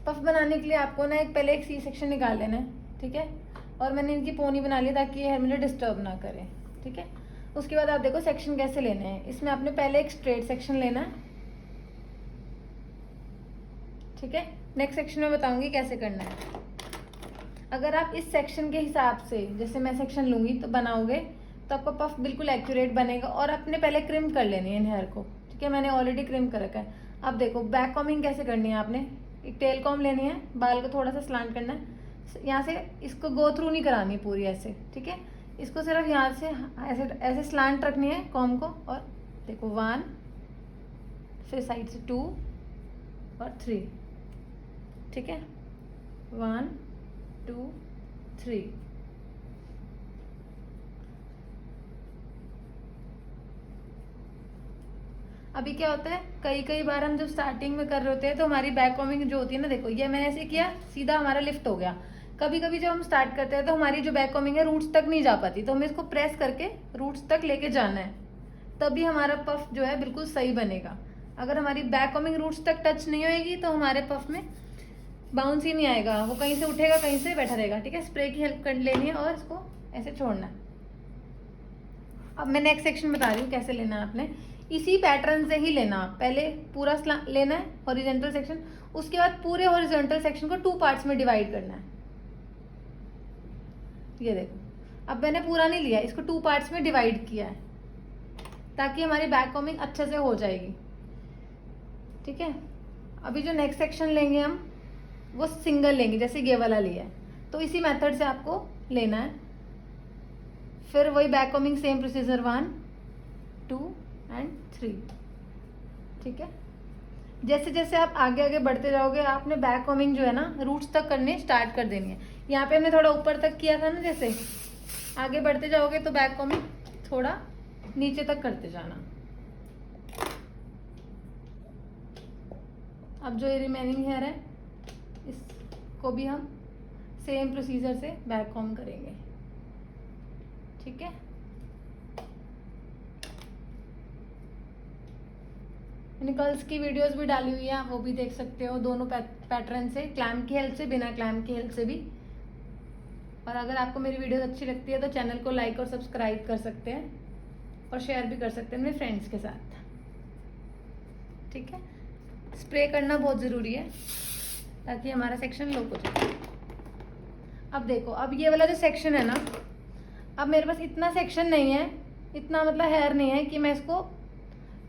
Puff बनाने के लिए आपको ना पहले एक सी सेक्शन निकाल लेना है, ठीक है। और मैंने इनकी पोनी बना ली ताकि ये हेयर मुझे डिस्टर्ब ना करे, ठीक है। उसके बाद आप देखो सेक्शन कैसे लेने हैं। इसमें आपने पहले एक स्ट्रेट सेक्शन लेना है, ठीक है। नेक्स्ट सेक्शन में बताऊंगी कैसे करना है। अगर आप इस सेक्शन के हिसाब से, जैसे मैं सेक्शन लूंगी तो बनाओगे, तो आपका पफ बिल्कुल एक्यूरेट बनेगा। और अपने पहले क्रिम कर लेनी है इन हेयर को, ठीक है। मैंने ऑलरेडी क्रिम कर रखा है। अब देखो बैक कॉमिंग कैसे करनी है। आपने एक टेल कॉम लेनी है, बाल को थोड़ा सा स्लांट करना है, यहाँ से इसको गो थ्रू नहीं करानी पूरी ऐसे, ठीक है। इसको सिर्फ यहाँ से ऐसे ऐसे स्लांट रखनी है कॉम को। और देखो 1, फिर साइड से 2 और 3, ठीक है। 1 2 3। अभी क्या होता है, कई बार हम जब स्टार्टिंग में कर रहे होते हैं तो हमारी बैक कॉमिंग जो होती है ना, देखो ये मैंने ऐसे किया, सीधा हमारा लिफ्ट हो गया। कभी कभी जब हम स्टार्ट करते हैं तो हमारी जो बैक कॉमिंग है रूट्स तक नहीं जा पाती, तो हमें इसको प्रेस करके रूट्स तक लेके जाना है, तभी हमारा पफ जो है बिल्कुल सही बनेगा। अगर हमारी बैक कॉमिंग रूट्स तक टच नहीं होएगी तो हमारे पफ में बाउंस ही नहीं आएगा, वो कहीं से उठेगा कहीं से बैठा रहेगा, ठीक है। स्प्रे की हेल्प कर लेनी है और इसको ऐसे छोड़ना है। अब मैं नेक्स्ट सेक्शन बता रही हूँ कैसे लेना है। आपने इसी पैटर्न से ही लेना, पहले पूरा लेना है हॉरिजॉन्टल सेक्शन, उसके बाद पूरे हॉरिजॉन्टल सेक्शन को 2 पार्ट्स में डिवाइड करना है। ये देखो अब मैंने पूरा नहीं लिया, इसको 2 पार्ट्स में डिवाइड किया है ताकि हमारी बैक कॉमिंग अच्छे से हो जाएगी, ठीक है। अभी जो नेक्स्ट सेक्शन लेंगे हम वो सिंगल लेंगे, जैसे ये वाला लिया है, तो इसी मेथड से आपको लेना है। फिर वही back combing same procedure 1 2 and 3, ठीक है। जैसे जैसे आप आगे आगे बढ़ते जाओगे, आपने बैक कॉमिंग जो है ना रूट्स तक करने स्टार्ट कर देनी है। यहाँ पे हमने थोड़ा ऊपर तक किया था ना, जैसे आगे बढ़ते जाओगे तो बैक कॉमिंग थोड़ा नीचे तक करते जाना। अब जो ये रिमेनिंग हेयर है इसको भी हम सेम प्रोसीजर से बैक कॉम करेंगे, ठीक है। मैंने गर्ल्स की वीडियोस भी डाली हुई है, आप वो भी देख सकते हो, दोनों पैटर्न से, क्लैम्प की हेल्प से, बिना क्लैम्प की हेल्प से भी। और अगर आपको मेरी वीडियोस अच्छी लगती है तो चैनल को लाइक और सब्सक्राइब कर सकते हैं और शेयर भी कर सकते हैं अपने फ्रेंड्स के साथ, ठीक है। स्प्रे करना बहुत ज़रूरी है ताकि हमारा सेक्शन लॉक हो जाए। अब देखो, अब ये वाला जो सेक्शन है ना, अब मेरे पास इतना सेक्शन नहीं है, इतना मतलब हेयर नहीं है कि मैं इसको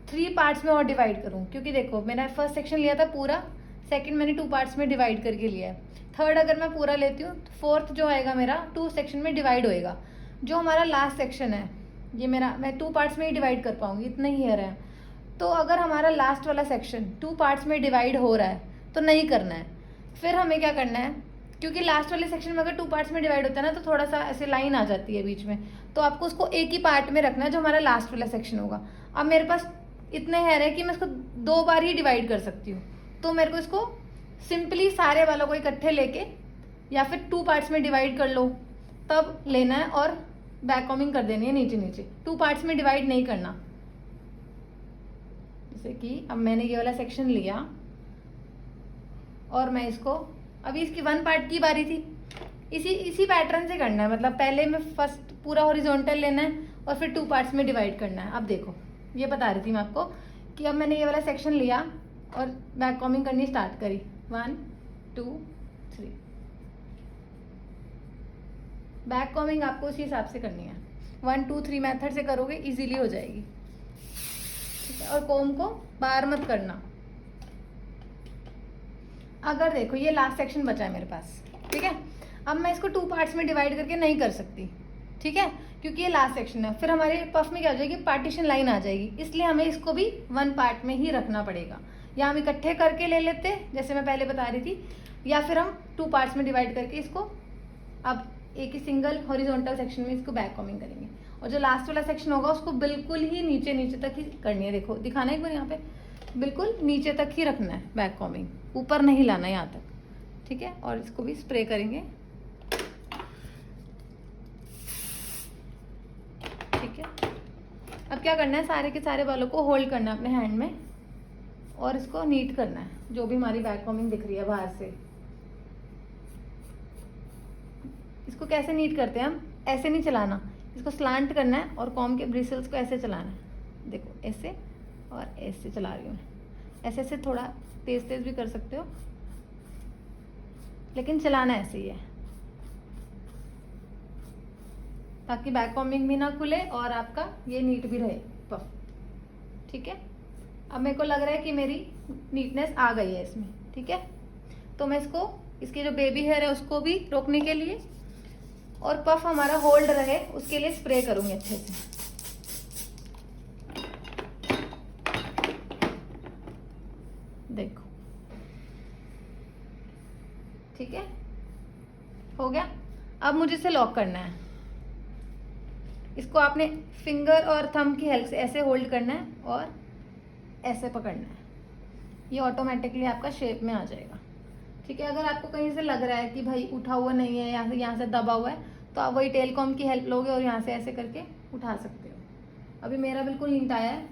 3 पार्ट्स में और डिवाइड करूं, क्योंकि देखो मैंने फर्स्ट सेक्शन लिया था पूरा, सेकंड मैंने 2 पार्ट्स में डिवाइड करके लिया है, थर्ड अगर मैं पूरा लेती हूँ तो फोर्थ जो आएगा मेरा 2 सेक्शन में डिवाइड होएगा। जो हमारा लास्ट सेक्शन है ये मेरा, मैं 2 पार्ट्स में ही डिवाइड कर पाऊंगी, इतना ही हेयर है। तो अगर हमारा लास्ट वाला सेक्शन 2 पार्ट्स में डिवाइड हो रहा है तो नहीं करना है। फिर हमें क्या करना है, क्योंकि लास्ट वाले सेक्शन में अगर 2 पार्ट्स में डिवाइड होता है ना तो थोड़ा सा ऐसे लाइन आ जाती है बीच में, तो आपको उसको एक ही पार्ट में रखना है जो हमारा लास्ट वाला सेक्शन होगा। अब मेरे पास इतने हेयर है कि मैं इसको 2 बार ही डिवाइड कर सकती हूँ, तो मेरे को इसको सिंपली सारे वालों को इकट्ठे लेके या फिर 2 पार्ट्स में डिवाइड कर लो तब लेना है और बैक कॉमिंग कर देनी है नीचे नीचे, 2 पार्ट्स में डिवाइड नहीं करना। जैसे कि अब मैंने ये वाला सेक्शन लिया और मैं इसको, अभी इसकी 1 पार्ट की बारी थी, इसी पैटर्न से करना है, मतलब पहले मैं फर्स्ट पूरा हॉरिजॉन्टल लेना है और फिर 2 पार्ट्स में डिवाइड करना है। अब देखो ये बता रही थी मैं आपको कि अब मैंने ये वाला सेक्शन लिया और बैक कॉमिंग करनी स्टार्ट करी, 1 2 3। बैक कॉमिंग आपको उसी हिसाब से करनी है, 1 2 3 मेथड से करोगे इजीली हो जाएगी, ठीक है। और कोम को बाहर मत करना। अगर देखो ये लास्ट सेक्शन बचा है मेरे पास, ठीक है, अब मैं इसको 2 पार्ट्स में डिवाइड करके नहीं कर सकती, ठीक है, क्योंकि ये लास्ट सेक्शन है, फिर हमारे पफ में क्या हो जाएगी, पार्टीशन लाइन आ जाएगी, इसलिए हमें इसको भी 1 पार्ट में ही रखना पड़ेगा। या हम इकट्ठे करके ले लेते जैसे मैं पहले बता रही थी, या फिर हम 2 पार्ट्स में डिवाइड करके इसको अब एक ही सिंगल हॉरिजॉन्टल सेक्शन में इसको बैक कॉमिंग करेंगे। और जो लास्ट वाला सेक्शन होगा उसको बिल्कुल ही नीचे नीचे तक ही करनी है। देखो दिखाना एक बार, यहाँ पे बिल्कुल नीचे तक ही रखना है बैक कॉमिंग, ऊपर नहीं लाना यहाँ तक, ठीक है। और इसको भी स्प्रे करेंगे, ठीक है। अब क्या करना है, सारे के सारे बालों को होल्ड करना है अपने हैंड में और इसको नीट करना है, जो भी हमारी बैक कॉम्बिंग दिख रही है बाहर से। इसको कैसे नीट करते हैं हम, ऐसे नहीं चलाना, इसको स्लांट करना है और कॉम्ब के ब्रिसल्स को ऐसे चलाना है। देखो ऐसे और ऐसे चला रही हूँ मैं, ऐसे ऐसे थोड़ा तेज तेज भी कर सकते हो, लेकिन चलाना ऐसे ही है ताकि बैक कॉम्बिंग भी ना खुले और आपका ये नीट भी रहे पफ। ठीक है, अब मेरे को लग रहा है कि मेरी नीटनेस आ गई है इसमें। ठीक है, तो मैं इसको, इसकी जो बेबी हेयर है उसको भी रोकने के लिए और पफ हमारा होल्ड रहे उसके लिए स्प्रे करूंगी अच्छे से। देखो ठीक है, हो गया। अब मुझे इसे लॉक करना है। इसको आपने फिंगर और थंब की हेल्प से ऐसे होल्ड करना है और ऐसे पकड़ना है, ये ऑटोमेटिकली आपका शेप में आ जाएगा। ठीक है, अगर आपको कहीं से लग रहा है कि भाई उठा हुआ नहीं है, यहाँ से दबा हुआ है, तो आप वही टेल कॉम्ब की हेल्प लोगे और यहाँ से ऐसे करके उठा सकते हो। अभी मेरा बिल्कुल नीट आया है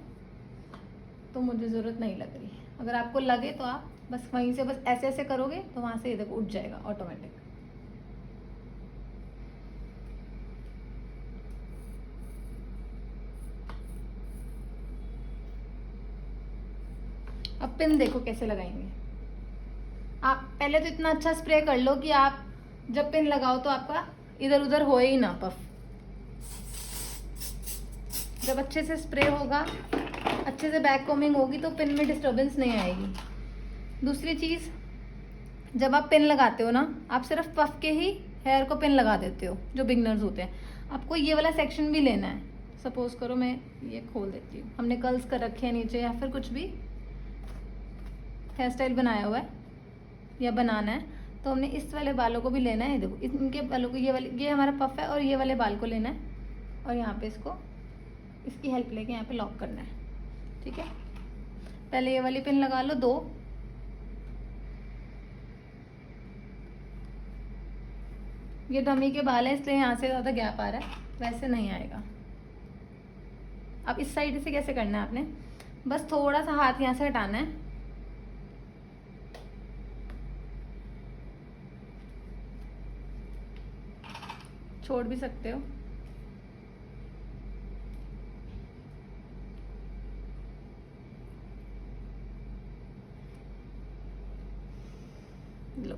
तो मुझे ज़रूरत नहीं लग रही। अगर आपको लगे तो आप बस वहीं से बस ऐसे ऐसे करोगे तो वहाँ से ये देखो उठ जाएगा ऑटोमेटिक। अब पिन देखो कैसे लगाएंगे। आप पहले तो इतना अच्छा स्प्रे कर लो कि आप जब पिन लगाओ तो आपका इधर उधर हो ही ना पफ। जब अच्छे से स्प्रे होगा, अच्छे से बैक कॉम्बिंग होगी तो पिन में डिस्टर्बेंस नहीं आएगी। दूसरी चीज़, जब आप पिन लगाते हो ना, आप सिर्फ पफ के ही हेयर को पिन लगा देते हो जो बिगनर्स होते हैं। आपको ये वाला सेक्शन भी लेना है। सपोज करो मैं ये खोल देती हूँ, हमने कर्ल्स कर रखे हैं नीचे या फिर कुछ भी हेयर स्टाइल बनाया हुआ है या बनाना है, तो हमने इस वाले बालों को भी लेना है। देखो इनके बालों को, ये हमारा पफ है और ये वाले बाल को लेना है और यहाँ पे इसको, इसकी हेल्प लेके यहाँ पे लॉक करना है। ठीक है, पहले ये वाली पिन लगा लो 2, ये डमी के बाल है इसलिए यहाँ से ज़्यादा गैप आ रहा है, वैसे नहीं आएगा। अब इस साइड से कैसे करना है आपने, बस थोड़ा सा हाथ यहाँ से हटाना है, छोड़ भी सकते हो। लो